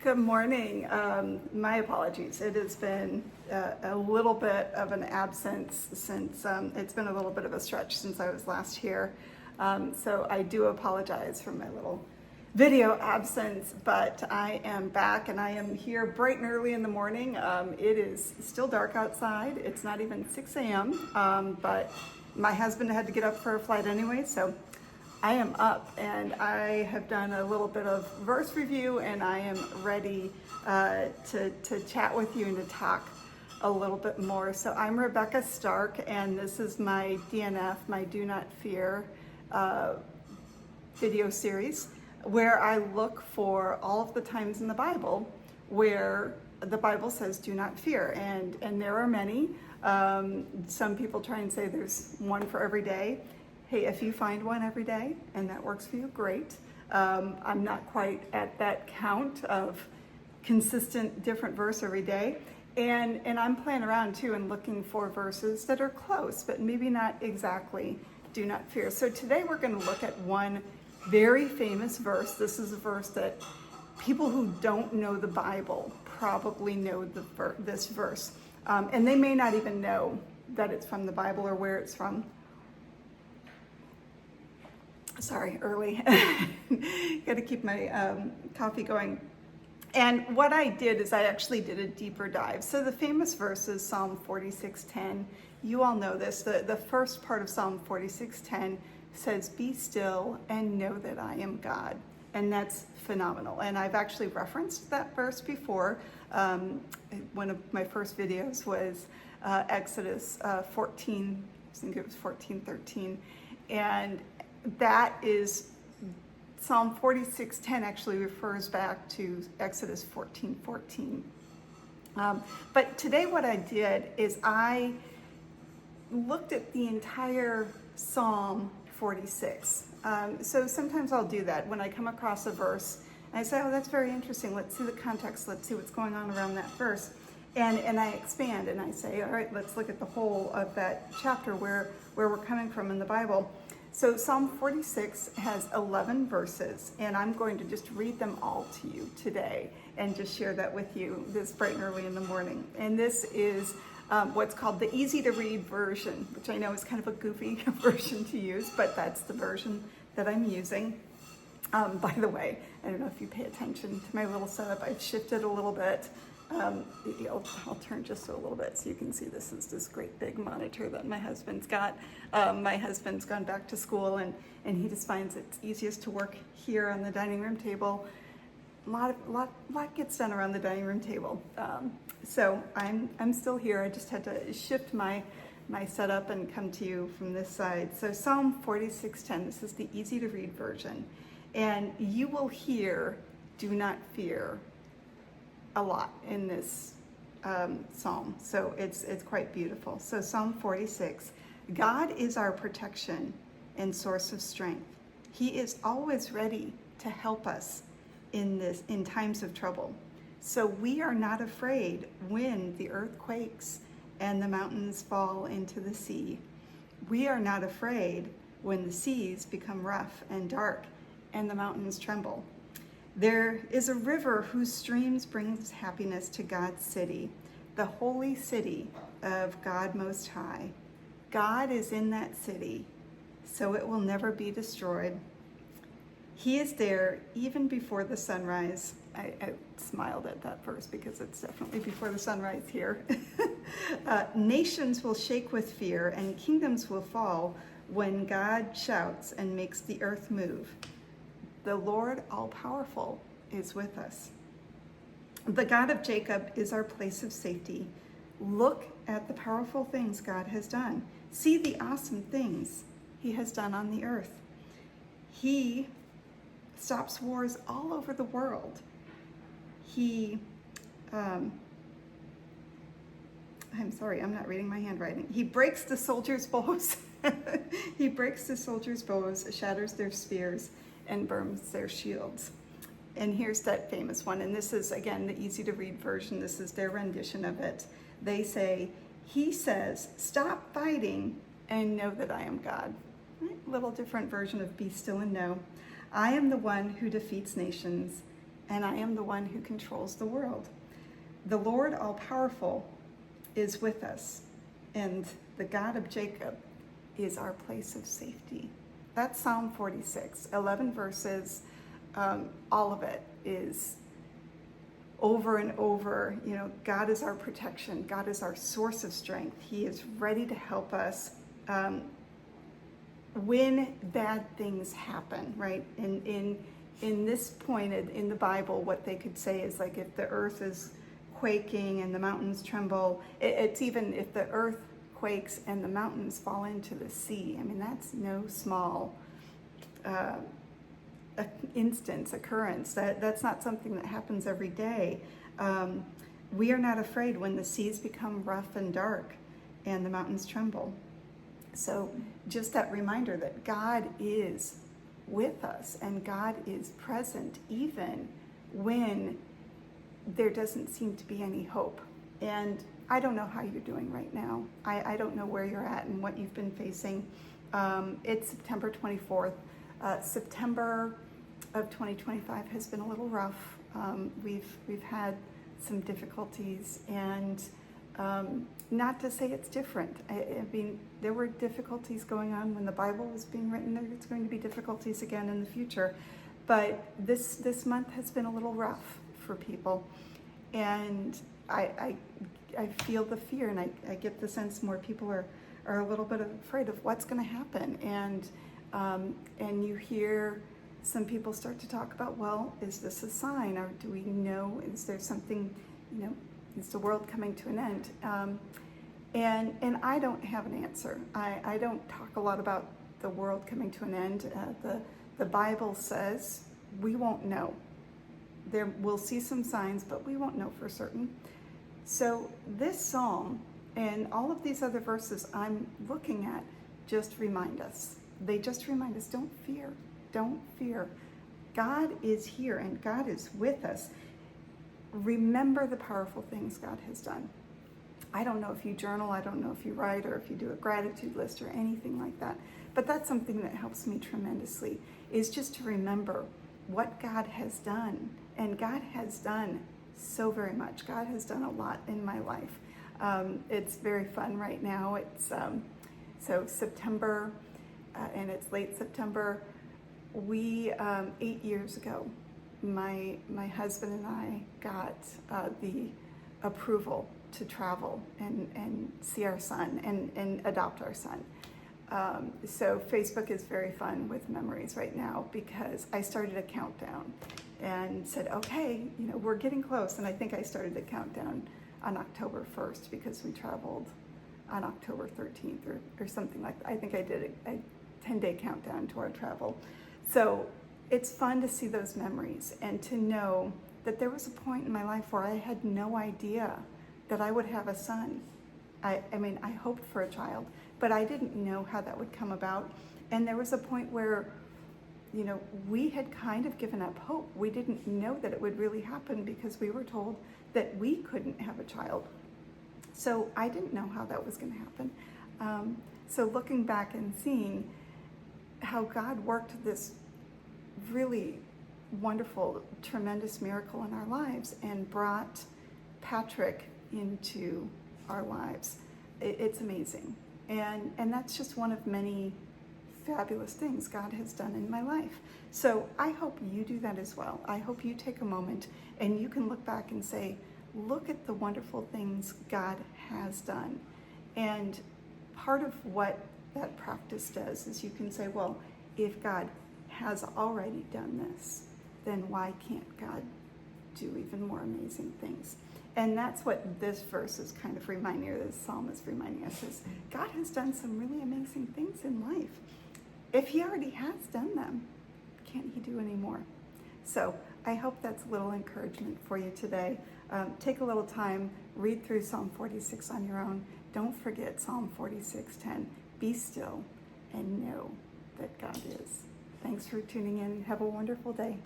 Good morning. My apologies. It has been a little bit of an absence since it's been a little bit of a stretch since I was last here. So I do apologize for my little video absence, but I am back and I am here bright and early in the morning. It is still dark outside. It's not even 6 a.m., but my husband had to get up for a flight anyway, so I am up and I have done a little bit of verse review and I am ready to chat with you and to talk a little bit more. So I'm Rebecca Stark and this is my DNF, my Do Not Fear video series, where I look for all of the times in the Bible where the Bible says do not fear, and there are many. Some people try and say there's one for every day. Hey, if you find one every day and that works for you, great. I'm not quite at that count of consistent different verse every day. And I'm playing around too and looking for verses that are close, but maybe not exactly do not fear. So today we're going to look at one very famous verse. This is a verse that people who don't know the Bible probably know this verse. And they may not even know that it's from the Bible or where it's from. Sorry, early. Got to keep my coffee going. And what I did is I actually did a deeper dive. So the famous verse is Psalm 46:10. You all know this. The first part of Psalm 46:10 says, "Be still and know that I am God." And that's phenomenal. And I've actually referenced that verse before. One of my first videos was Exodus 14, I think it was 14:13. And that is Psalm 46:10 actually refers back to Exodus 14:14. But today what I did is I looked at the entire Psalm 46. So sometimes I'll do that when I come across a verse. I say, oh, that's very interesting. Let's see the context. Let's see what's going on around that verse. And I expand and I say, all right, let's look at the whole of that chapter where we're coming from in the Bible. So Psalm 46 has 11 verses, and I'm going to just read them all to you today and just share that with you this bright and early in the morning. And this is what's called the easy to read version, which I know is kind of a goofy version to use, but that's the version that I'm using. By the way, I don't know if you pay attention to my little setup. I've shifted a little bit. I'll turn just a little bit so you can see this is this great big monitor that my husband's got. My husband's gone back to school and he just finds it's easiest to work here on the dining room table. A lot gets done around the dining room table. So I'm still here. I just had to shift my setup and come to you from this side. So Psalm 46:10, this is the easy to read version. And you will hear do not fear a lot in this psalm, so it's quite beautiful. So Psalm 46, God is our protection and source of strength. He is always ready to help us in times of trouble. So we are not afraid when the earth quakes and the mountains fall into the sea. We are not afraid when the seas become rough and dark and the mountains tremble. There is a river whose streams brings happiness to God's city, the holy city of God Most High. God is in that city, so it will never be destroyed. He is there even before the sunrise. I smiled at that verse because it's definitely before the sunrise here. Nations will shake with fear and kingdoms will fall when God shouts and makes the earth move. The Lord all-powerful is with us. The God of Jacob is our place of safety. Look at the powerful things God has done. See the awesome things he has done on the earth. He stops wars all over the world. I'm sorry, I'm not reading my handwriting. He breaks the soldiers' bows. He breaks the soldiers' bows, shatters their spears, and burns their shields. And here's that famous one, and this is, again, the easy to read version. This is their rendition of it. They say, he says, stop fighting and know that I am God. Right? Little different version of be still and know. I am the one who defeats nations. and I am the one who controls the world. The Lord all-powerful is with us, and the God of Jacob is our place of safety. That's Psalm 46, 11 verses. All of it is over and over, God is our protection. God is our source of strength. He is ready to help us when bad things happen, right? In this point in the Bible, what they could say is like if the earth is quaking and the mountains tremble, it's even if the earth quakes and the mountains fall into the sea. I mean, that's no small occurrence. That's not something that happens every day. We are not afraid when the seas become rough and dark and the mountains tremble. So just that reminder that God is with us and God is present even when there doesn't seem to be any hope. And I don't know how you're doing right now. I don't know where you're at and what you've been facing. It's September 24th. September of 2025 has been a little rough. We've had some difficulties, and not to say it's different. I mean, there were difficulties going on when the Bible was being written. There's going to be difficulties again in the future. But this month has been a little rough for people. And I feel the fear, and I get the sense more people are a little bit afraid of what's going to happen. And you hear some people start to talk about, well, is this a sign? Or do we know, is there something, is the world coming to an end? And I don't have an answer. I don't talk a lot about the world coming to an end. The Bible says we won't know. We'll see some signs, but we won't know for certain. So this psalm and all of these other verses I'm looking at just remind us. They just remind us, don't fear. Don't fear. God is here and God is with us. Remember the powerful things God has done. I don't know if you journal, I don't know if you write, or if you do a gratitude list or anything like that, but that's something that helps me tremendously, is just to remember what God has done. And God has done so very much. God has done a lot in my life. It's very fun right now. It's so September, and it's late September. We 8 years ago, my husband and I got the approval to travel and see our son and adopt our son. So Facebook is very fun with memories right now, because I started a countdown and said, okay, we're getting close. And I think I started the countdown on October 1st because we traveled on October 13th or something like that. I think I did a 10-day countdown to our travel. So it's fun to see those memories and to know that there was a point in my life where I had no idea that I would have a son. I mean, I hoped for a child, but I didn't know how that would come about. And there was a point where, we had kind of given up hope. We didn't know that it would really happen because we were told that we couldn't have a child. So I didn't know how that was going to happen. So looking back and seeing how God worked this really wonderful, tremendous miracle in our lives and brought Patrick into our lives, it's amazing. And that's just one of many fabulous things God has done in my life. So I hope you do that as well. I hope you take a moment and you can look back and say, look at the wonderful things God has done. And part of what that practice does is you can say, well, if God has already done this, then why can't God do even more amazing things? And that's what this verse is kind of reminding, or this psalm is reminding us, is God has done some really amazing things in life. If he already has done them, can't he do any more? So I hope that's a little encouragement for you today. Take a little time, read through Psalm 46 on your own. Don't forget Psalm 46:10. Be still and know that God is. Thanks for tuning in. Have a wonderful day.